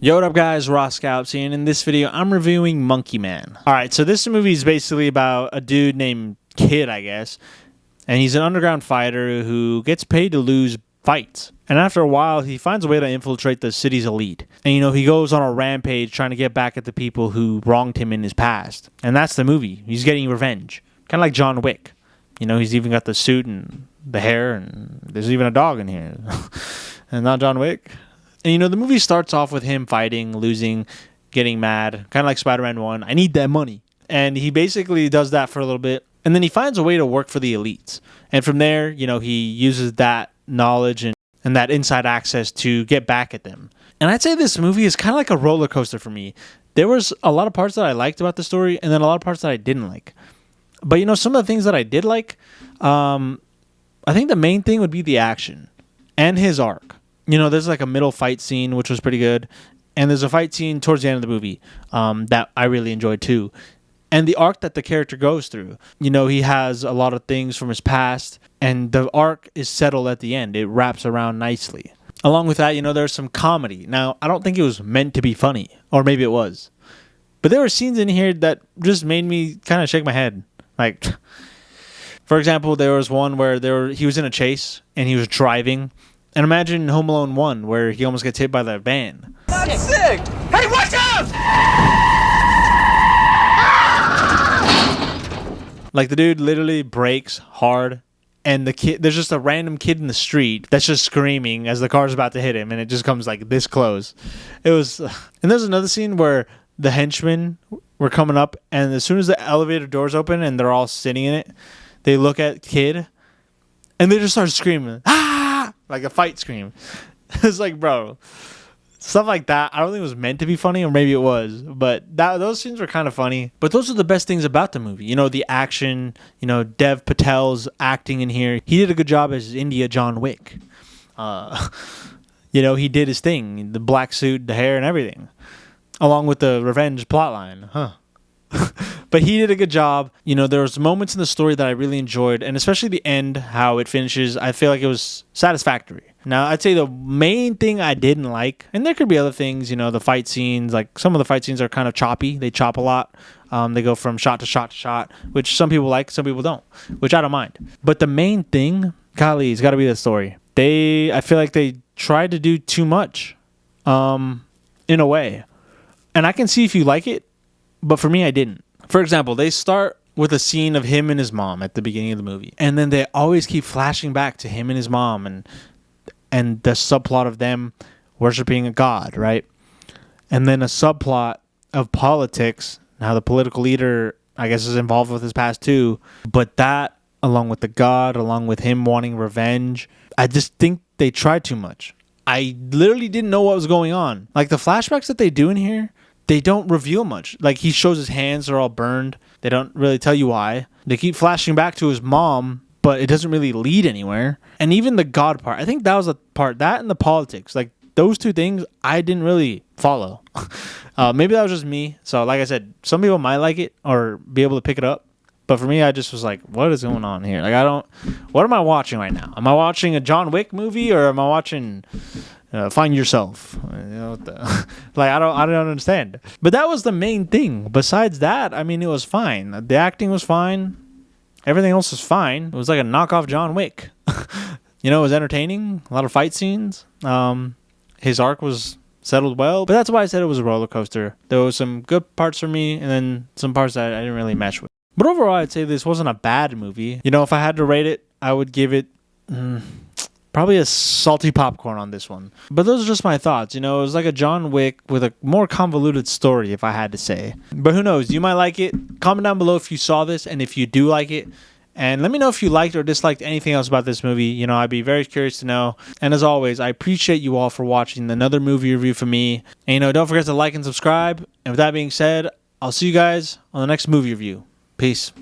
Yo, what up guys, Ross Scalps here, and in this video I'm reviewing Monkey Man. Alright, so this movie is basically about a dude named Kid, I guess, and he's an underground fighter who gets paid to lose fights. And after a while, he finds a way to infiltrate the city's elite. And he goes on a rampage trying to get back at the people who wronged him in his past. And that's the movie. He's getting revenge. Kind of like John Wick. He's even got the suit and the hair, and there's even a dog in here. And not John Wick. And the movie starts off with him fighting, losing, getting mad, kind of like Spider-Man 1. I need that money. And he basically does that for a little bit. And then he finds a way to work for the elites. And from there, he uses that knowledge and that inside access to get back at them. And I'd say this movie is kind of like a roller coaster for me. There was a lot of parts that I liked about the story, and then a lot of parts that I didn't like. But some of the things that I did like, I think the main thing would be the action and his arc. There's like a middle fight scene, which was pretty good. And there's a fight scene towards the end of the movie that I really enjoyed too. And the arc that the character goes through. He has a lot of things from his past, and the arc is settled at the end. It wraps around nicely. Along with that, there's some comedy. Now, I don't think it was meant to be funny, or maybe it was. But there were scenes in here that just made me kind of shake my head. Like, for example, there was one where he was in a chase, and he was driving. And imagine Home Alone 1, where he almost gets hit by the van. That's sick! Hey, watch out! Like, the dude literally brakes hard, and there's just a random kid in the street that's just screaming as the car's about to hit him, and it just comes like this close. And there's another scene where the henchmen were coming up, and as soon as the elevator doors open and they're all sitting in it, they look at Kid, and they just start screaming, ah! Like a fight scream. It's like, bro, stuff like that, I don't think it was meant to be funny, or maybe it was, but those scenes were kind of funny. But those are the best things about the movie. The action, Dev Patel's acting in here. He did a good job as India John Wick. He did his thing, the black suit, the hair, and everything, along with the revenge plotline. But he did a good job. There was moments in the story that I really enjoyed, and especially the end, how it finishes. I feel like it was satisfactory. Now, I'd say the main thing I didn't like, and there could be other things, the fight scenes, like some of the fight scenes are kind of choppy. They chop a lot. They go from shot to shot to shot, which some people like, some people don't, which I don't mind. But the main thing, golly, it's got to be the story. I feel like they tried to do too much, in a way. And I can see if you like it, but for me, I didn't. For example, they start with a scene of him and his mom at the beginning of the movie. And then they always keep flashing back to him and his mom and the subplot of them worshiping a god, right? And then a subplot of politics. Now, the political leader, I guess, is involved with his past too. But that, along with the god, along with him wanting revenge, I just think they tried too much. I literally didn't know what was going on. Like, the flashbacks that they do in here, they don't reveal much. Like, he shows his hands are all burned. They don't really tell you why. They keep flashing back to his mom, but it doesn't really lead anywhere. And even the God part, I think that was the part, that and the politics. Like, those two things, I didn't really follow. Maybe that was just me. So, like I said, some people might like it or be able to pick it up. But for me, I just was like, what is going on here? Like, what am I watching right now? Am I watching a John Wick movie, or am I watching Find Yourself? Like, I don't understand. But that was the main thing. Besides that, it was fine. The acting was fine. Everything else was fine. It was like a knockoff John Wick. It was entertaining. A lot of fight scenes. His arc was settled well. But that's why I said it was a roller coaster. There was some good parts for me, and then some parts that I didn't really mesh with. But overall, I'd say this wasn't a bad movie. If I had to rate it, I would give it probably a salty popcorn on this one. But those are just my thoughts. It was like a John Wick with a more convoluted story, if I had to say. But who knows? You might like it. Comment down below if you saw this and if you do like it. And let me know if you liked or disliked anything else about this movie. I'd be very curious to know. And as always, I appreciate you all for watching another movie review from me. And don't forget to like and subscribe. And with that being said, I'll see you guys on the next movie review. Peace.